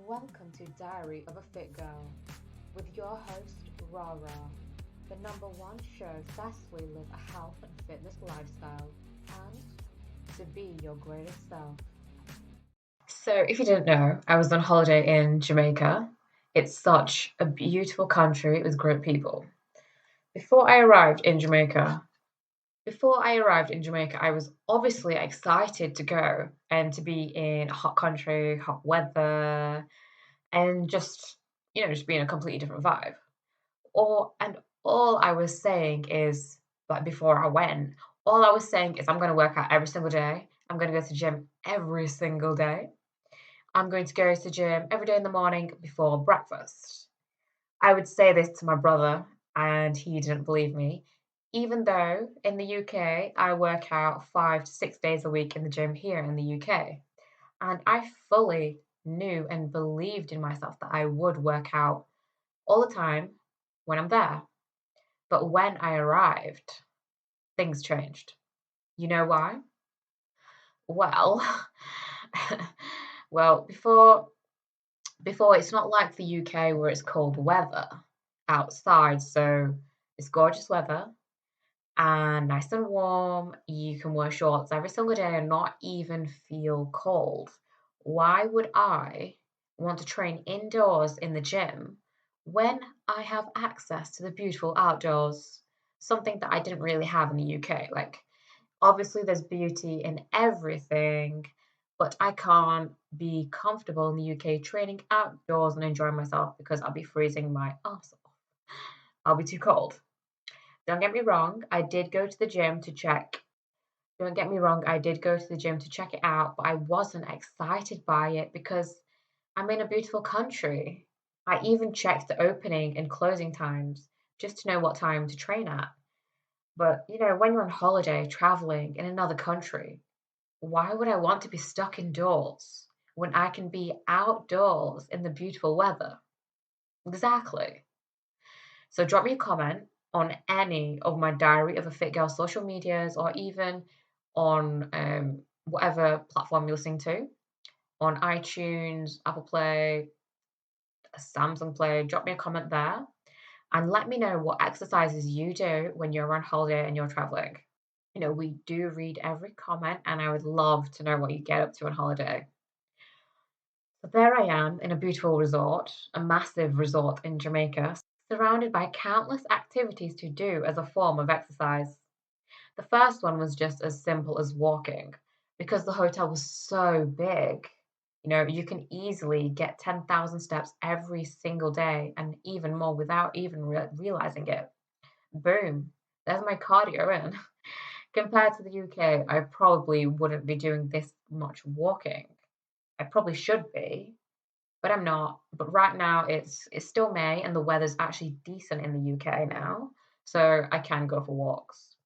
Welcome to Diary of a Fit Girl with your host, Rara, the #1 show successfully live a health and fitness lifestyle and to be your greatest self. So, if you didn't know, I was on holiday in Jamaica. It's such a beautiful country with great people. Before I arrived in Jamaica, I was obviously excited to go and to be in a hot country, hot weather, and just be in a completely different vibe. All I was saying is, like, before I went, all I was saying is I'm going to work out every single day. I'm going to go to the gym every single day. I'm going to go to the gym every day in the morning before breakfast. I would say this to my brother, and he didn't believe me, even though in the UK I work out 5 to 6 days a week in the gym here in the UK. And I fully knew and believed in myself that I would work out all the time when I'm there. But when I arrived, things changed. You know why? Well, well, before it's not like the UK where it's cold weather outside, so it's gorgeous weather and nice and warm. You can wear shorts every single day and not even feel cold. Why would I want to train indoors in the gym when I have access to the beautiful outdoors? Something that I didn't really have in the UK. Like, obviously, there's beauty in everything, but I can't be comfortable in the UK training outdoors and enjoying myself because I'll be freezing my ass off. I'll be too cold. Don't get me wrong, I did go to the gym to check. Don't get me wrong, I did go to the gym to check it out, but I wasn't excited by it because I'm in a beautiful country. I even checked the opening and closing times just to know what time to train at. But, when you're on holiday traveling in another country, why would I want to be stuck indoors when I can be outdoors in the beautiful weather? Exactly. So drop me a comment on any of my Diary of a Fit Girl social medias or even on whatever platform you're listening to, on iTunes, Apple Play, Samsung Play. Drop me a comment there and let me know what exercises you do when you're on holiday and you're traveling. We do read every comment and I would love to know what you get up to on holiday. So there I am in a beautiful resort, a massive resort in Jamaica, surrounded by countless activities to do as a form of exercise. The first one was just as simple as walking because the hotel was so big. You can easily get 10,000 steps every single day and even more without even realizing it. Boom, there's my cardio in. Compared to the UK, I probably wouldn't be doing this much walking. I probably should be, but I'm not. But right now it's still May and the weather's actually decent in the UK now, so I can go for walks.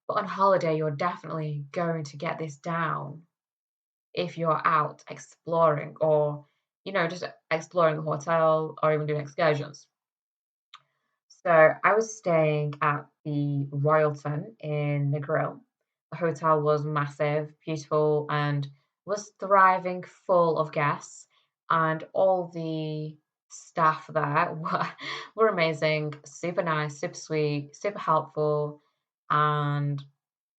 But on holiday, you're definitely going to get this down if you're out exploring or, just exploring the hotel or even doing excursions. So I was staying at the Royalton in Negril. The hotel was massive, beautiful, and was thriving, full of guests. And all the staff there were amazing, super nice, super sweet, super helpful. And,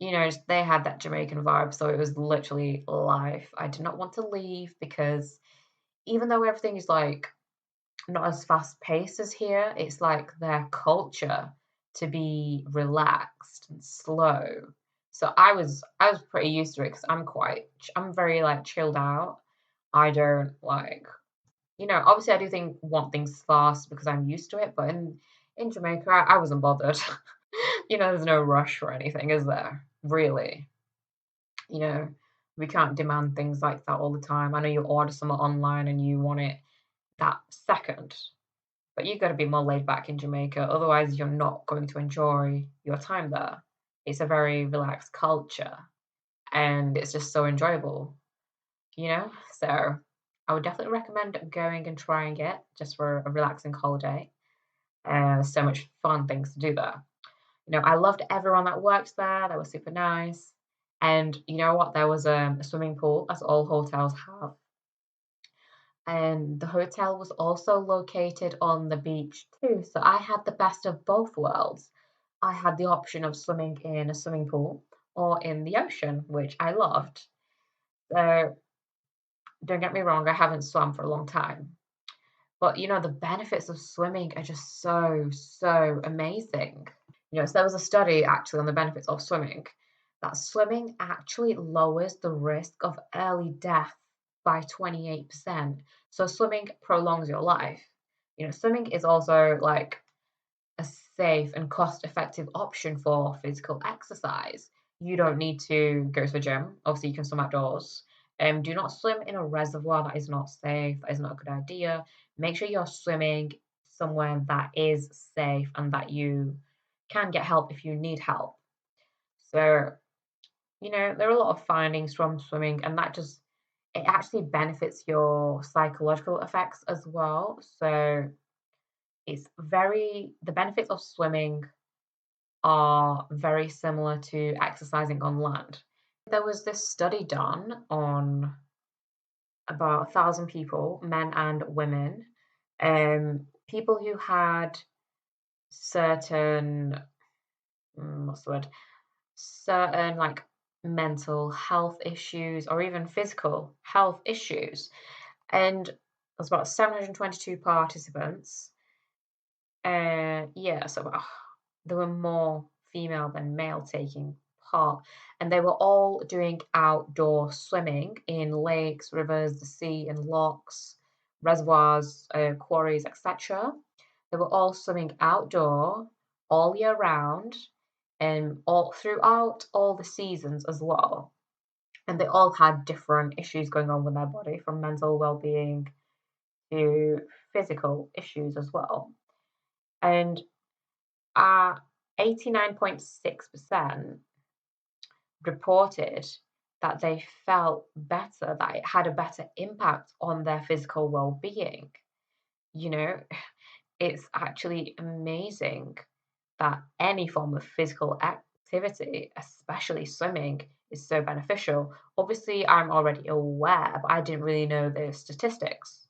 they had that Jamaican vibe. So it was literally life. I did not want to leave because even though everything is like not as fast paced as here. It's like their culture to be relaxed and slow. So I was pretty used to it because I'm very like chilled out. I don't like, obviously I do want things fast because I'm used to it, but in Jamaica I wasn't bothered. There's no rush or anything, is there? Really? You know, we can't demand things like that all the time. I know you order something online and you want it that second. But you got to be more laid back in Jamaica, otherwise you're not going to enjoy your time there. It's a very relaxed culture, and it's just so enjoyable, you know? So I would definitely recommend going and trying it just for a relaxing holiday. So much fun things to do there. I loved everyone that worked there. They were super nice. And you know what? There was a swimming pool, as all hotels have. And the hotel was also located on the beach too. So I had the best of both worlds. I had the option of swimming in a swimming pool or in the ocean, which I loved. So don't get me wrong, I haven't swum for a long time. But the benefits of swimming are just so, so amazing. So there was a study actually on the benefits of swimming, that swimming actually lowers the risk of early death by 28%. So swimming prolongs your life. Swimming is also like a safe and cost-effective option for physical exercise. You don't need to go to the gym. Obviously, you can swim outdoors. Do not swim in a reservoir. That is not safe. That is not a good idea. Make sure you're swimming somewhere that is safe and that you can get help if you need help. So, there are a lot of findings from swimming, and it actually benefits your psychological effects as well. So, the benefits of swimming are very similar to exercising on land. There was this study done on about 1,000 people, men and women, people who had certain, what's the word, certain like mental health issues or even physical health issues. And there's about 722 participants. Yeah, so there were more female than male taking part, and they were all doing outdoor swimming in lakes, rivers, the sea, and lochs, reservoirs, quarries, etc. They were all swimming outdoor all year round and all throughout all the seasons as well. And they all had different issues going on with their body, from mental well-being to physical issues as well. And 89.6% reported that they felt better, that it had a better impact on their physical well-being. You know, it's actually amazing that any form of physical activity, especially swimming, is so beneficial. Obviously, I'm already aware, but I didn't really know the statistics.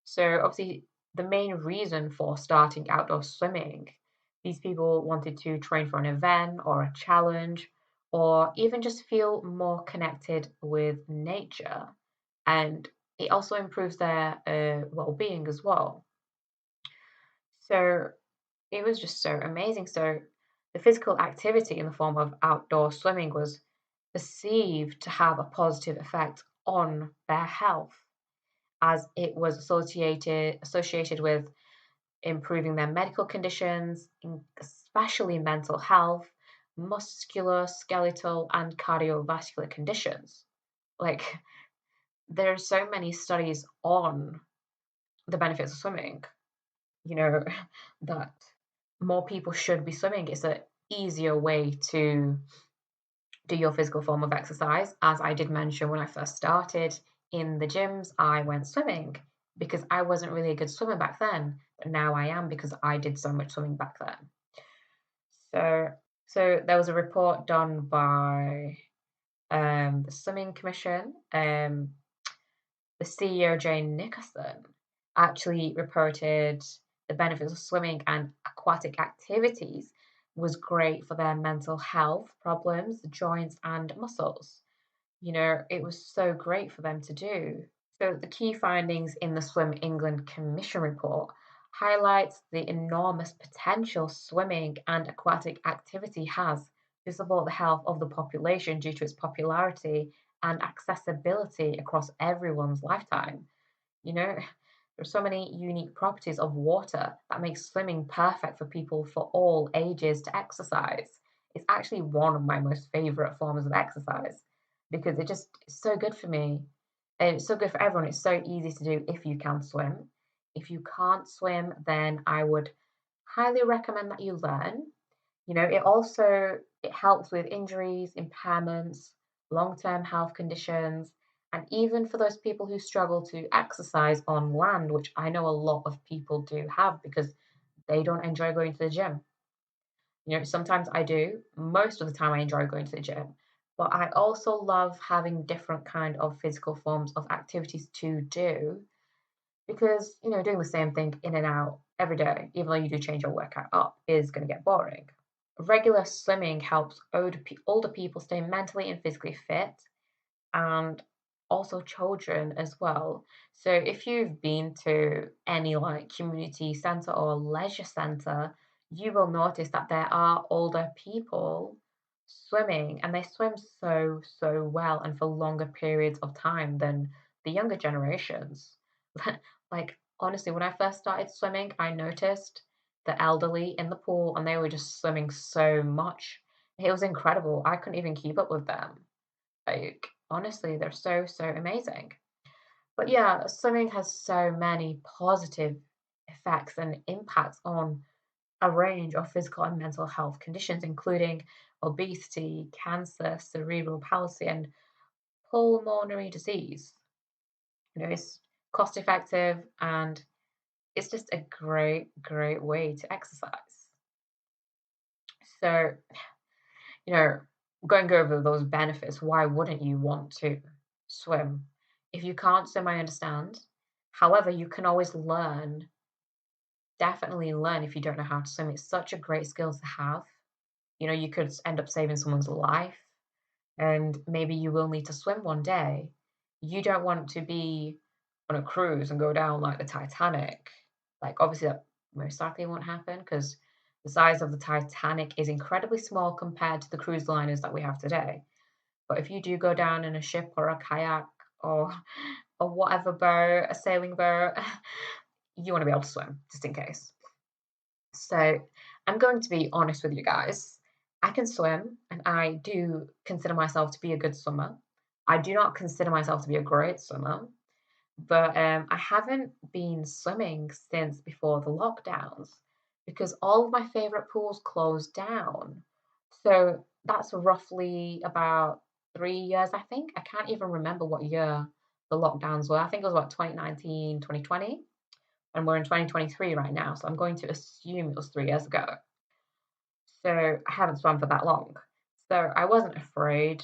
So obviously, the main reason for starting outdoor swimming, these people wanted to train for an event or a challenge, or even just feel more connected with nature. And it also improves their well-being as well. So it was just so amazing. So the physical activity in the form of outdoor swimming was perceived to have a positive effect on their health, as it was associated with improving their medical conditions, especially mental health, muscular, skeletal, and cardiovascular conditions. Like, there are so many studies on the benefits of swimming, you know, that more people should be swimming. It's an easier way to do your physical form of exercise. As I did mention when I first started in the gyms, I went swimming because I wasn't really a good swimmer back then, but now I am because I did so much swimming back then. So there was a report done by the Swimming Commission. The CEO, Jane Nickerson, actually reported the benefits of swimming and aquatic activities was great for their mental health problems, joints, and muscles. It was so great for them to do. So the key findings in the Swim England Commission report highlights the enormous potential swimming and aquatic activity has to support the health of the population due to its popularity and accessibility across everyone's lifetime. There's so many unique properties of water that make swimming perfect for people for all ages to exercise. It's actually one of my most favorite forms of exercise because it just is so good for me. And it's so good for everyone. It's so easy to do if you can swim. If you can't swim, then I would highly recommend that you learn. It helps with injuries, impairments, long-term health conditions, and even for those people who struggle to exercise on land, which I know a lot of people do have because they don't enjoy going to the gym. Sometimes I do. Most of the time I enjoy going to the gym. But I also love having different kind of physical forms of activities to do because, doing the same thing in and out every day, even though you do change your workout up, is going to get boring. Regular swimming helps older people stay mentally and physically fit, and also children as well. So if you've been to any like community center or leisure center, you will notice that there are older people swimming, and they swim so, so well and for longer periods of time than the younger generations. Like, honestly, when I first started swimming, I noticed the elderly in the pool and they were just swimming so much. It was incredible. I couldn't even keep up with them. Like, honestly, they're so, so amazing. But yeah, swimming has so many positive effects and impacts on a range of physical and mental health conditions, including obesity, cancer, cerebral palsy, and pulmonary disease. It's cost effective and it's just a great, great way to exercise. So, you know, going over those benefits, why wouldn't you want to swim? If you can't swim, I understand. However, you can always learn, definitely learn if you don't know how to swim. It's such a great skill to have. You could end up saving someone's life, and maybe you will need to swim one day. You don't want to be on a cruise and go down like the Titanic. Like, obviously, that most likely won't happen because the size of the Titanic is incredibly small compared to the cruise liners that we have today. But if you do go down in a ship or a kayak or whatever boat, a sailing boat, you want to be able to swim just in case. So I'm going to be honest with you guys. I can swim and I do consider myself to be a good swimmer. I do not consider myself to be a great swimmer, but I haven't been swimming since before the lockdowns because all of my favorite pools closed down. So that's roughly about 3 years, I think. I can't even remember what year the lockdowns were. I think it was about 2019, 2020, and we're in 2023 right now. So I'm going to assume it was 3 years ago. So I haven't swum for that long. So I wasn't afraid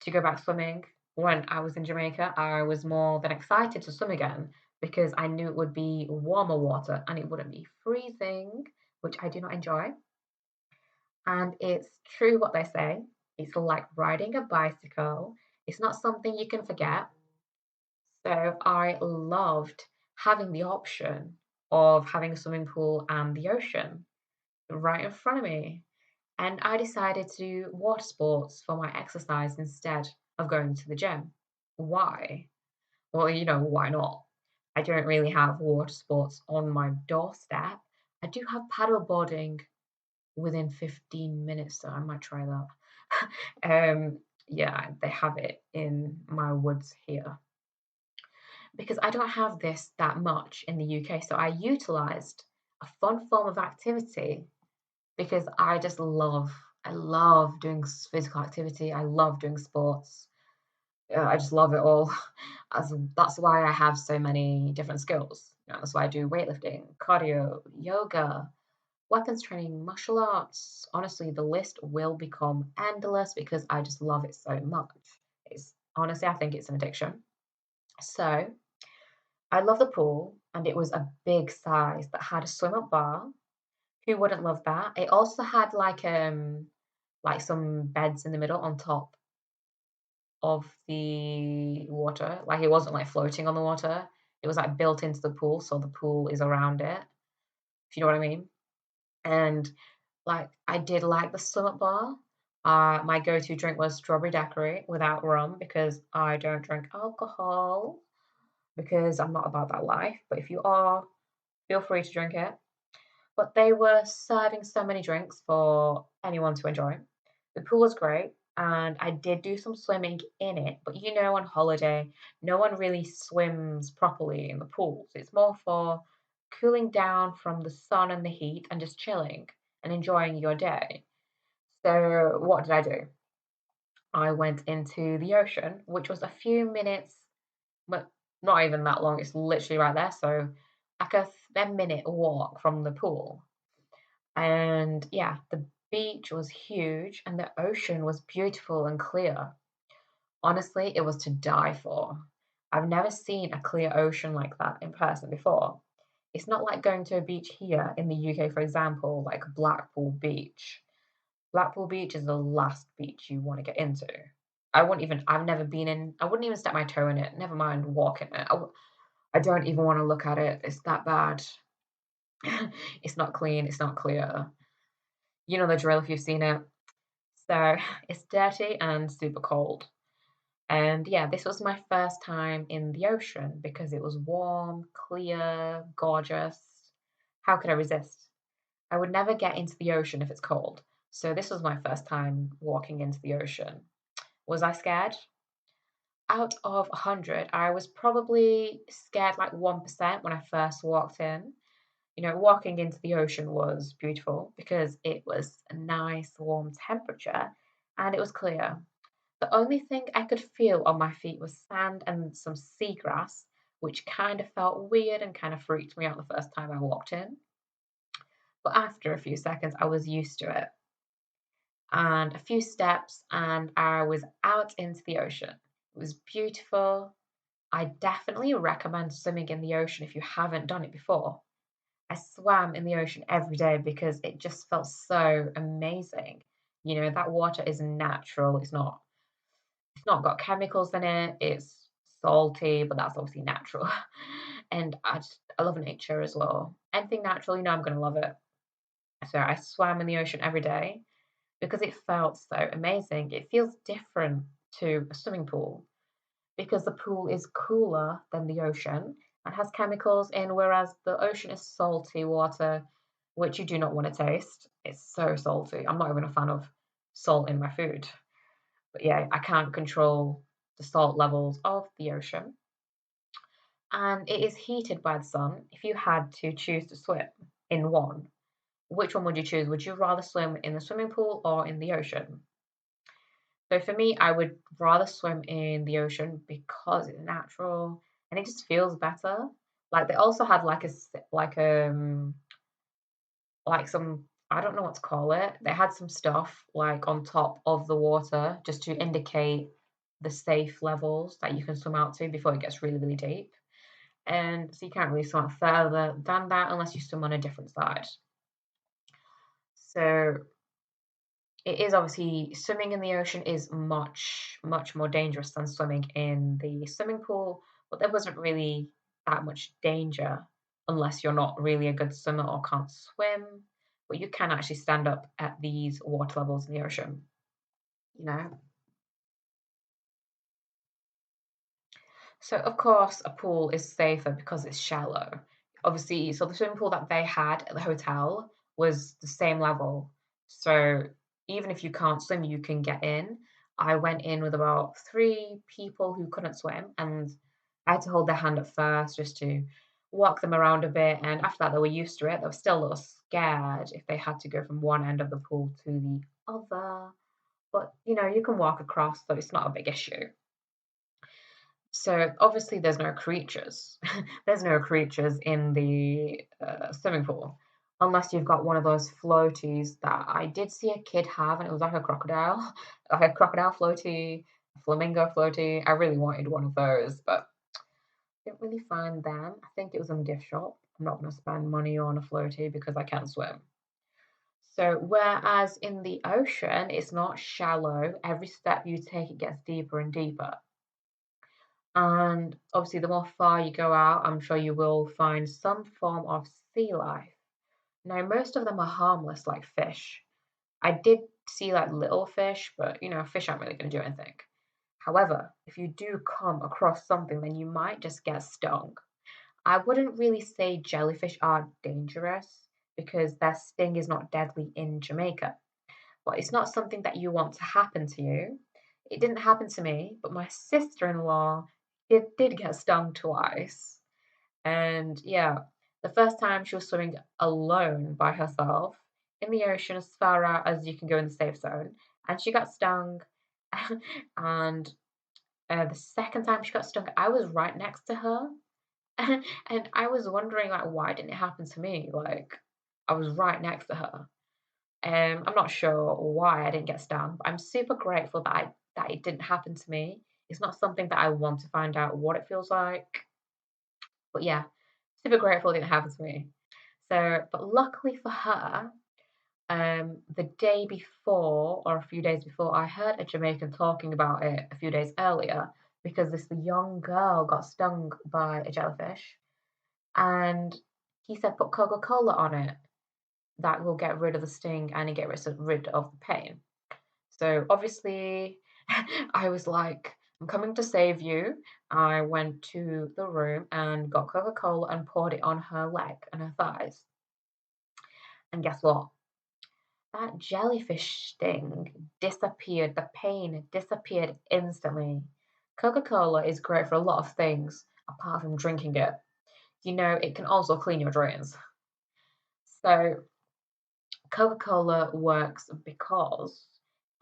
to go back swimming when I was in Jamaica. I was more than excited to swim again because I knew it would be warmer water and it wouldn't be freezing, which I do not enjoy. And it's true what they say. It's like riding a bicycle. It's not something you can forget. So I loved having the option of having a swimming pool and the ocean right in front of me. And I decided to do water sports for my exercise instead of going to the gym. Why? Well, why not? I don't really have water sports on my doorstep. I do have paddle boarding within 15 minutes, so I might try that. Yeah, they have it in my woods here because I don't have this that much in the UK. So I utilized a fun form of activity because I love doing physical activity. I love doing sports. I just love it all. That's why I have so many different skills. That's why I do weightlifting, cardio, yoga, weapons training, martial arts. Honestly, the list will become endless because I just love it so much. It's honestly, I think it's an addiction. So I love the pool, and it was a big size that had a swim up bar. Who wouldn't love that? It also had like some beds in the middle on top of the water. Like it wasn't like floating on the water. It was like built into the pool, so the pool is around it, if you know what I mean. And like I did like the summit bar. My go-to drink was strawberry daiquiri without rum because I don't drink alcohol because I'm not about that life. But if you are, feel free to drink it. But they were serving so many drinks for anyone to enjoy. The pool was great, and I did do some swimming in it. But on holiday, no one really swims properly in the pools. It's more for cooling down from the sun and the heat and just chilling and enjoying your day. So, what did I do? I went into the ocean, which was a few minutes, but not even that long. It's literally right there. So, like a minute walk from the pool. And yeah, the beach was huge and the ocean was beautiful and clear. Honestly, it was to die for. I've never seen a clear ocean like that in person before. It's not like going to a beach here in the UK, for example, like Blackpool Beach. Blackpool Beach is the last beach you want to get into. I've never been in, I wouldn't even step my toe in it, never mind walk in it. I don't even want to look at it. It's that bad. It's not clean, it's not clear. You know the drill if you've seen it. So it's dirty and super cold. And yeah, this was my first time in the ocean because it was warm, clear, gorgeous. How could I resist? I would never get into the ocean if it's cold. So this was my first time walking into the ocean. Was I scared? Out of 100, I was probably scared like 1% when I first walked in. Walking into the ocean was beautiful because it was a nice warm temperature and it was clear. The only thing I could feel on my feet was sand and some seagrass, which kind of felt weird and kind of freaked me out the first time I walked in. But after a few seconds, I was used to it. And a few steps, and I was out into the ocean. It was beautiful. I definitely recommend swimming in the ocean if you haven't done it before. I swam in the ocean every day because it just felt so amazing. That water is natural. It's not got chemicals in it. It's salty, but that's obviously natural. And I love nature as well. Anything natural, I'm gonna love it. So I swam in the ocean every day because it felt so amazing. It feels different to a swimming pool because the pool is cooler than the ocean and has chemicals in, whereas the ocean is salty water, which you do not want to taste. It's so salty. I'm not even a fan of salt in my food. But yeah, I can't control the salt levels of the ocean. And it is heated by the sun. If you had to choose to swim in one, which one would you choose? Would you rather swim in the swimming pool or in the ocean? So for me, I would rather swim in the ocean because it's natural and it just feels better. Like they also had like some, I don't know what to call it. They had some stuff like on top of the water just to indicate the safe levels that you can swim out to before it gets really, really deep. And so you can't really swim out further than that unless you swim on a different side. So it is obviously swimming in the ocean is much, much more dangerous than swimming in the swimming pool, but there wasn't really that much danger unless you're not really a good swimmer or can't swim. But you can actually stand up at these water levels in the ocean, you know. So of course a pool is safer because it's shallow. Obviously, so the swimming pool that they had at the hotel was the same level. So even if you can't swim, you can get in. I went in with about three people who couldn't swim, and I had to hold their hand at first just to walk them around a bit. And after that, they were used to it. They were still a little scared if they had to go from one end of the pool to the other. But you can walk across, so it's not a big issue. So obviously, there's no creatures. There's no creatures in the swimming pool, unless you've got one of those floaties that I did see a kid have, and it was like a crocodile, like a crocodile floaty, a flamingo floaty. I really wanted one of those, but didn't really find them. I think it was in the gift shop. I'm not going to spend money on a floaty because I can't swim. So whereas in the ocean, it's not shallow. Every step you take, it gets deeper and deeper. And obviously, the more far you go out, I'm sure you will find some form of sea life. Now, most of them are harmless, like fish. I did see like little fish, but fish aren't really going to do anything. However, if you do come across something, then you might just get stung. I wouldn't really say jellyfish are dangerous because their sting is not deadly in Jamaica, but it's not something that you want to happen to you. It didn't happen to me, but my sister-in-law did get stung twice. And yeah, the first time she was swimming alone by herself in the ocean as far out as you can go in the safe zone, and she got stung. And the second time she got stung, I was right next to her, and I was wondering like why didn't it happen to me? Like I was right next to her. I'm not sure why I didn't get stung, but I'm super grateful that it didn't happen to me. It's not something that I want to find out what it feels like. But yeah, super grateful it didn't happen to me. So, but luckily for her, the day before or a few days before, I heard a Jamaican talking about it a few days earlier because this young girl got stung by a jellyfish, and he said put Coca-Cola on it. That will get rid of the sting and get rid of the pain. So obviously, I was like, I'm coming to save you. I went to the room and got Coca-Cola and poured it on her leg and her thighs. And guess what? That jellyfish sting disappeared. The pain disappeared instantly. Coca-Cola is great for a lot of things apart from drinking it. It can also clean your drains. So Coca-Cola works because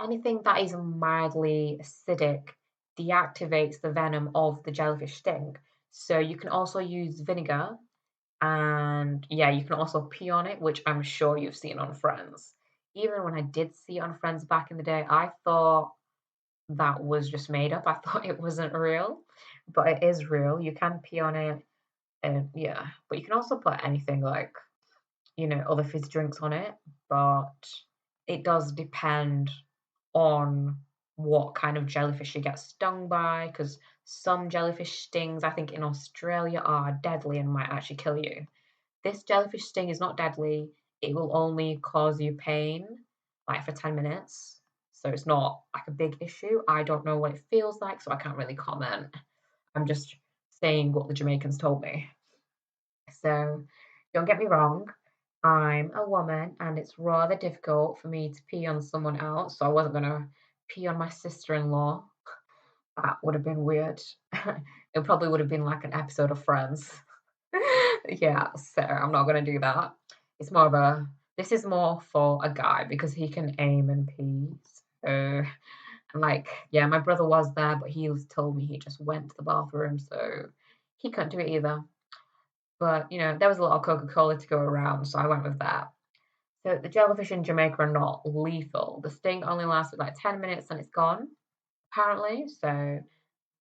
anything that is mildly acidic deactivates the venom of the jellyfish sting. So you can also use vinegar, and yeah, you can also pee on it, which I'm sure you've seen on Friends. Even when I did see it on Friends back in the day, I thought that was just made up. I thought it wasn't real, but it is real. You can pee on it, and yeah, but you can also put anything like other fizzy drinks on it, but it does depend on what kind of jellyfish you get stung by, because some jellyfish stings, I think in Australia, are deadly and might actually kill you. This jellyfish sting is not deadly. It will only cause you pain, like for 10 minutes. So it's not like a big issue. I don't know what it feels like, so I can't really comment. I'm just saying what the Jamaicans told me. So don't get me wrong, I'm a woman and it's rather difficult for me to pee on someone else. So I wasn't going to pee on my sister-in-law. That would have been weird. It probably would have been like an episode of Friends. Yeah, so I'm not going to do that. This is more for a guy because he can aim and pee. So, and like, yeah, my brother was there, but he told me he just went to the bathroom, so he couldn't do it either. But, there was a lot of Coca-Cola to go around, so I went with that. So the jellyfish in Jamaica are not lethal. The sting only lasted like 10 minutes and it's gone, apparently. So,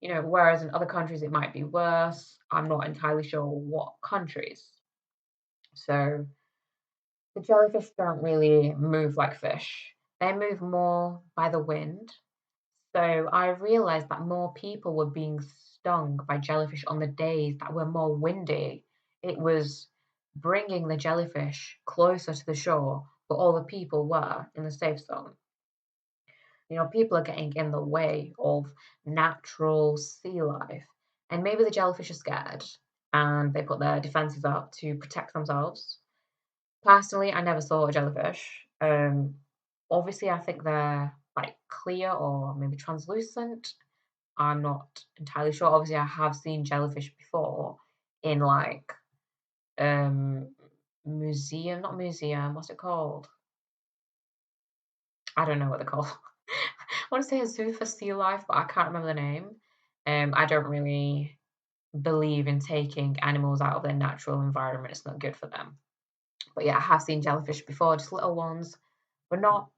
whereas in other countries it might be worse. I'm not entirely sure what countries. So the jellyfish don't really move like fish. They move more by the wind. So I realized that more people were being stung by jellyfish on the days that were more windy. It was bringing the jellyfish closer to the shore, but all the people were in the safe zone. People are getting in the way of natural sea life. And maybe the jellyfish are scared and they put their defenses up to protect themselves. Personally, I never saw a jellyfish. Obviously, I think they're like clear or maybe translucent. I'm not entirely sure. Obviously, I have seen jellyfish before in like um not museum, what's it called? I don't know what they're called. I want to say a zoo for sea life, but I can't remember the name. I don't really believe in taking animals out of their natural environment. It's not good for them. But yeah, I have seen jellyfish before, just little ones, but not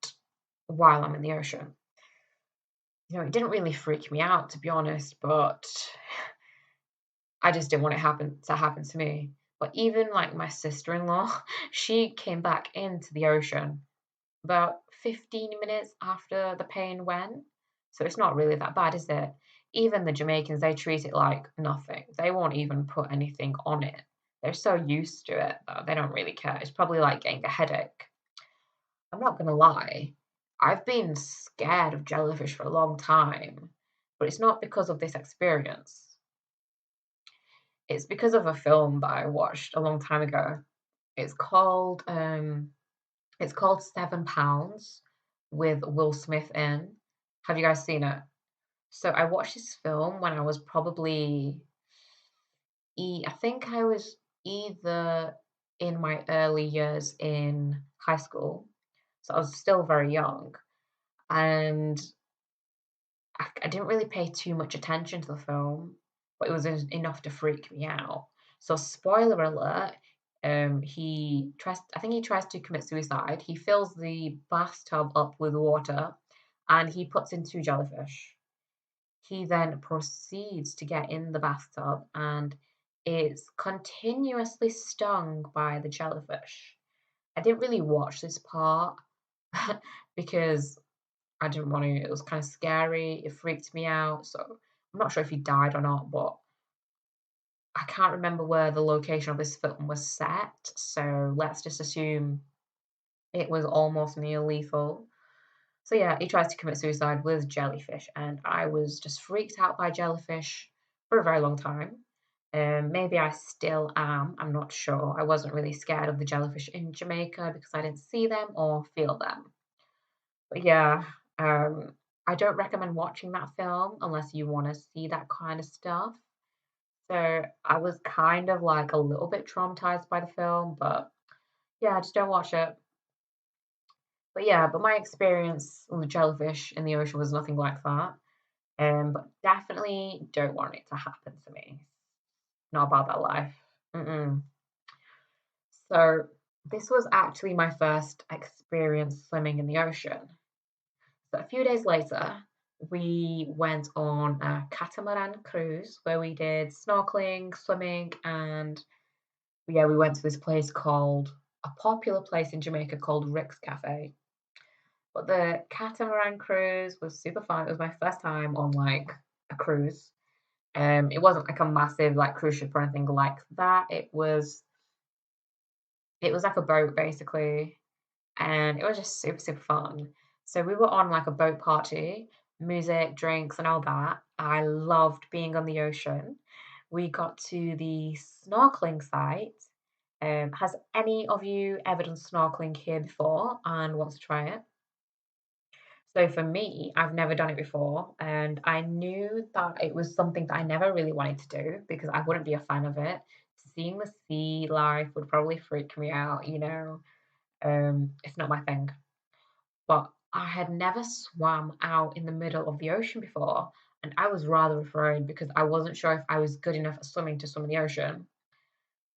while I'm in the ocean. It didn't really freak me out, to be honest, but I just didn't want to happen to me. But even like my sister-in-law, she came back into the ocean about 15 minutes after the pain went. So it's not really that bad, is it? Even the Jamaicans, they treat it like nothing. They won't even put anything on it. They're so used to it, though, they don't really care. It's probably like getting a headache. I'm not gonna lie, I've been scared of jellyfish for a long time, but it's not because of this experience. It's because of a film that I watched a long time ago. It's called it's called £7 with Will Smith in. Have you guys seen it? So I watched this film when I was probably I think I was either in my early years in high school, so I was still very young, and I didn't really pay too much attention to the film, but it was enough to freak me out. So spoiler alert, I think he tries to commit suicide. He fills the bathtub up with water and he puts in two jellyfish. He then proceeds to get in the bathtub and is continuously stung by the jellyfish. I didn't really watch this part because I didn't want to. It was kind of scary. It freaked me out. So I'm not sure if he died or not, but I can't remember where the location of this film was set. So let's just assume it was almost near lethal. So yeah, he tries to commit suicide with jellyfish, and I was just freaked out by jellyfish for a very long time. Maybe I still am. I'm not sure. I wasn't really scared of the jellyfish in Jamaica because I didn't see them or feel them. But yeah, I don't recommend watching that film unless you want to see that kind of stuff. So I was kind of like a little bit traumatized by the film, but yeah, just don't watch it. But yeah, but my experience with jellyfish in the ocean was nothing like that. But definitely don't want it to happen to me. Not about that life. Mm-mm. So this was actually my first experience swimming in the ocean. So a few days later, we went on a catamaran cruise where we did snorkeling, swimming, and yeah, we went to this place called a popular place in Jamaica called Rick's Cafe. But the catamaran cruise was super fun. It was my first time on like a cruise. It wasn't like a massive like cruise ship or anything like that. It was like a boat basically, and it was just super super fun. So we were on like a boat party, music, drinks, and all that. I loved being on the ocean. We got to the snorkeling site. Has any of you ever done snorkeling here before and wants to try it? So for me, I've never done it before, and I knew that it was something that I never really wanted to do because I wouldn't be a fan of it. Seeing the sea life would probably freak me out, you know. It's not my thing. But I had never swam out in the middle of the ocean before, and I was rather afraid because I wasn't sure if I was good enough at swimming to swim in the ocean.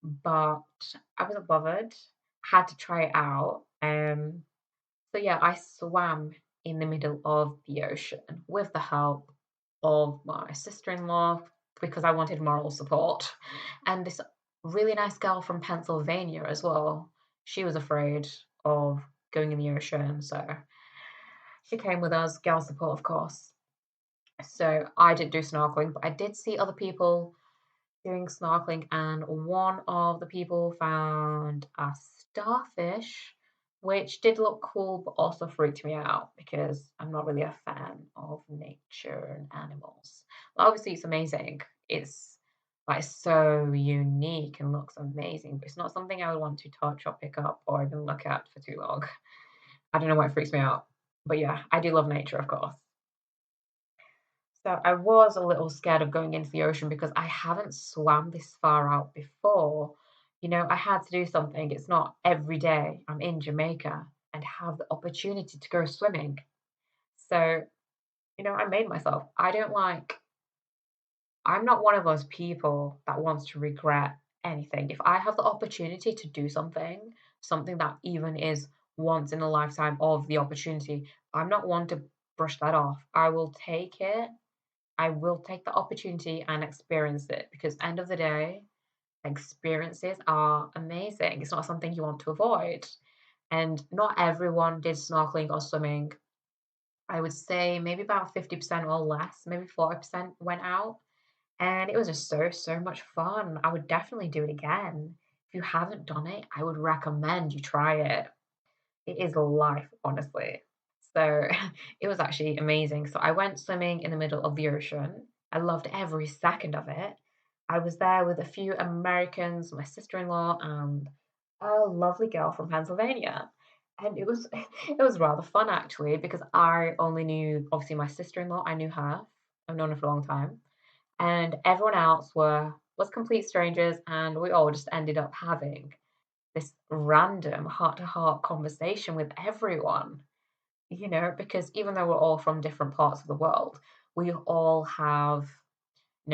But I wasn't bothered. Had to try it out. So yeah, I swam in the middle of the ocean with the help of my sister-in-law because I wanted moral support, and this really nice girl from Pennsylvania as well. She was afraid of going in the ocean, so she came with us, girl support, of course. So I didn't do snorkeling, but I did see other people doing snorkeling, and one of the people found a starfish, which did look cool, but also freaked me out because I'm not really a fan of nature and animals. Well, obviously, it's amazing. It's like so unique and looks amazing, but it's not something I would want to touch or pick up or even look at for too long. I don't know why it freaks me out. But yeah, I do love nature, of course. So I was a little scared of going into the ocean because I haven't swam this far out before. You know, I had to do something. It's not every day I'm in Jamaica and have the opportunity to go swimming. So, I made myself. I'm not one of those people that wants to regret anything. If I have the opportunity to do something, something that even is once in a lifetime of the opportunity, I'm not one to brush that off. I will take it. I will take the opportunity and experience it because end of the day, experiences are amazing. It's not something you want to avoid. And not everyone did snorkeling or swimming. I would say maybe about 50% or less, maybe 40% went out. And it was just so, so much fun. I would definitely do it again. If you haven't done it, I would recommend you try it. It is life, honestly. So it was actually amazing. So I went swimming in the middle of the ocean. I loved every second of it. I was there with a few Americans, my sister-in-law, and a lovely girl from Pennsylvania. And it was it was rather fun actually because I only knew obviously my sister-in-law, I knew her. I've known her for a long time. And everyone else was complete strangers and we all just ended up having this random heart-to-heart conversation with everyone, because even though we're all from different parts of the world, we all have,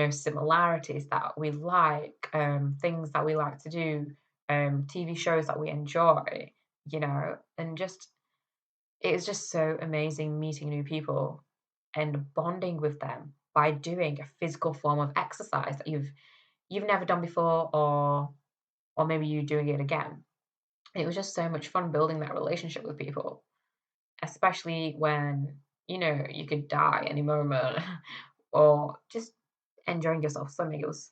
similarities that we like, things that we like to do, TV shows that we enjoy, and just it is just so amazing meeting new people and bonding with them by doing a physical form of exercise that you've never done before, or maybe you doing it again. It was just so much fun building that relationship with people, especially when, you could die any moment or just enjoying yourself swimming. It was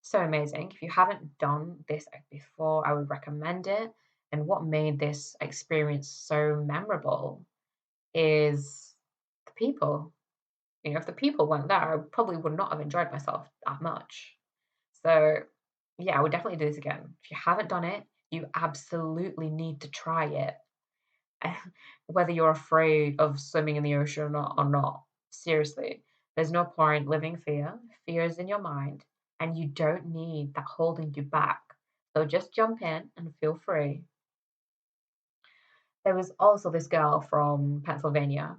so amazing. If you haven't done this before, I would recommend it. And what made this experience so memorable is the people. If the people weren't there, I probably would not have enjoyed myself that much. So, yeah, I would definitely do this again. If you haven't done it, you absolutely need to try it. Whether you're afraid of swimming in the ocean or not. Seriously, there's no point living fear. Fear is in your mind, and you don't need that holding you back. So just jump in and feel free. There was also this girl from Pennsylvania.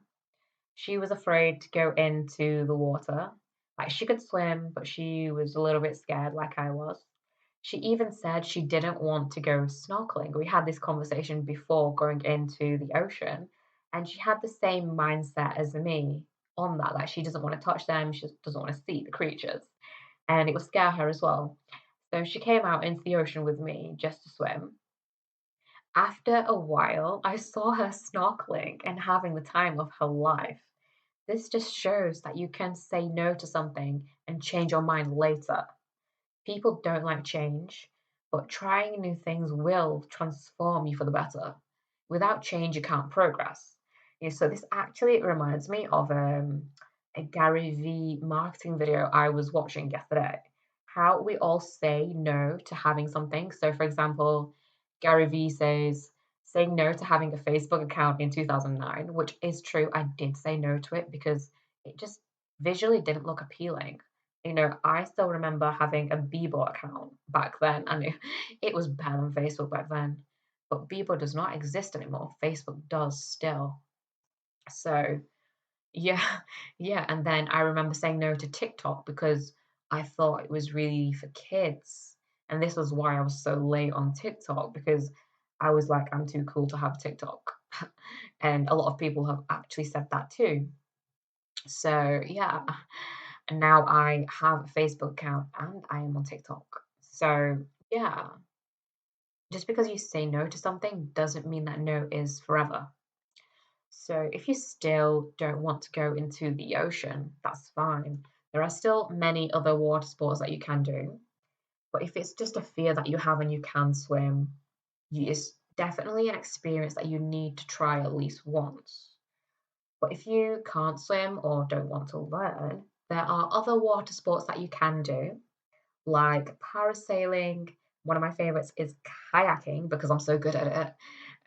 She was afraid to go into the water. Like, she could swim, but she was a little bit scared, like I was. She even said she didn't want to go snorkeling. We had this conversation before going into the ocean, and she had the same mindset as me on that. Like, she doesn't want to touch them, she just doesn't want to see the creatures, and it would scare her as well. So she came out into the ocean with me just to swim. After a while, I saw her snorkeling and having the time of her life. This just shows that you can say no to something and change your mind later. People don't like change, but trying new things will transform you for the better. Without change, you can't progress. So this actually reminds me of a Gary V marketing video I was watching yesterday. How we all say no to having something. So, for example, Gary V says, saying no to having a Facebook account in 2009, which is true. I did say no to it because it just visually didn't look appealing. I still remember having a Bebo account back then. I knew it was better than Facebook back then. But Bebo does not exist anymore. Facebook does still. So, yeah, yeah. And then I remember saying no to TikTok because I thought it was really for kids. And this was why I was so late on TikTok, because I was like, I'm too cool to have TikTok. And a lot of people have actually said that too. So, yeah. And now I have a Facebook account and I am on TikTok. So, yeah, just because you say no to something doesn't mean that no is forever. So, if you still don't want to go into the ocean, that's fine. There are still many other water sports that you can do. But if it's just a fear that you have and you can swim, it's definitely an experience that you need to try at least once. But if you can't swim or don't want to learn, there are other water sports that you can do, like parasailing. One of my favorites is kayaking because I'm so good at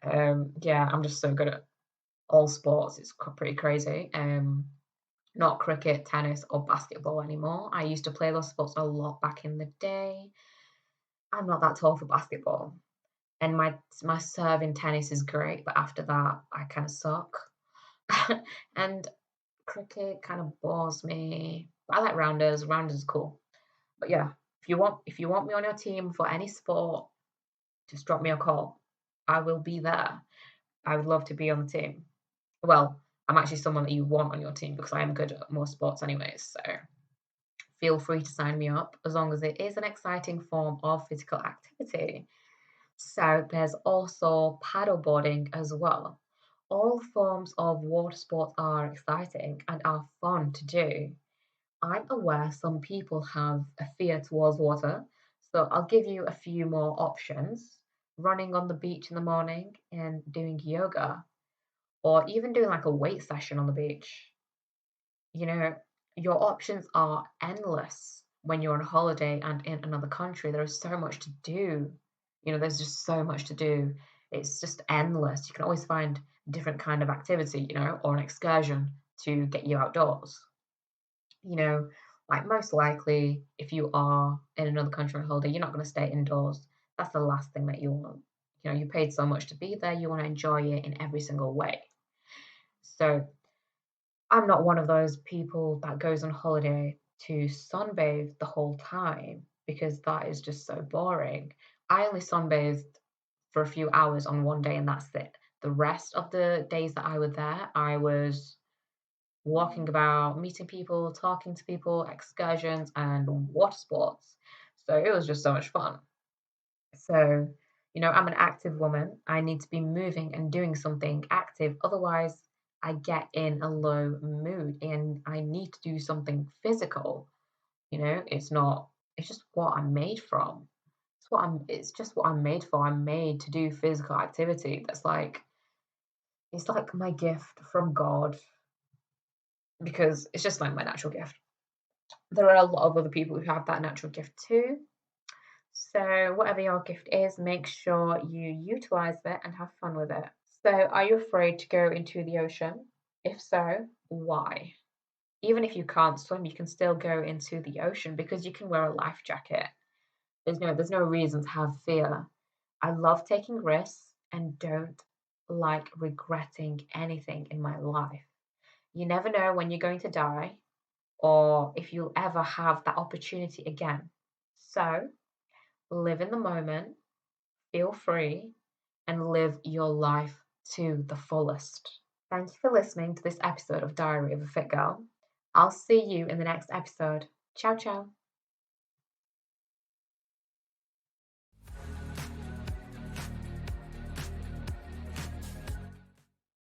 it. Yeah, I'm just so good at all sports. It's pretty crazy. Not cricket, tennis, or basketball anymore. I used to play those sports a lot back in the day. I'm not that tall for basketball, and my serve in tennis is great, but after that, I kind of suck. And cricket kind of bores me. But I like rounders. Rounders is cool. But yeah, if you want me on your team for any sport, just drop me a call. I will be there. I would love to be on the team. Well, I'm actually someone that you want on your team because I am good at most sports anyways. So feel free to sign me up as long as it is an exciting form of physical activity. So there's also paddleboarding as well. All forms of water sports are exciting and are fun to do. I'm aware some people have a fear towards water, so I'll give you a few more options. Running on the beach in the morning and doing yoga, or even doing like a weight session on the beach. You know, your options are endless when you're on holiday and in another country. There is so much to do. There's just so much to do. It's just endless. You can always find a different kind of activity, or an excursion to get you outdoors. you know, like most likely, if you are in another country on holiday, you're not going to stay indoors. That's the last thing that you want. You paid so much to be there, you want to enjoy it in every single way. So I'm not one of those people that goes on holiday to sunbathe the whole time because that is just so boring. I only sunbathed for a few hours on one day and that's it. The rest of the days that I was there, I was walking about, meeting people, talking to people, excursions, and water sports. So it was just so much fun. So, I'm an active woman. I need to be moving and doing something active. Otherwise, I get in a low mood and I need to do something physical. It's just what I'm made from. It's just what I'm made for. I'm made to do physical activity. It's like my gift from God because it's just like my natural gift. There are a lot of other people who have that natural gift too. So, whatever your gift is, make sure you utilize it and have fun with it. So, are you afraid to go into the ocean? If so, why? Even if you can't swim, you can still go into the ocean because you can wear a life jacket. There's no reason to have fear. I love taking risks and don't like regretting anything in my life. You never know when you're going to die or if you'll ever have that opportunity again. So, live in the moment, feel free, and live your life to the fullest. Thank you for listening to this episode of Diary of a Fit Girl. I'll see you in the next episode. Ciao, ciao.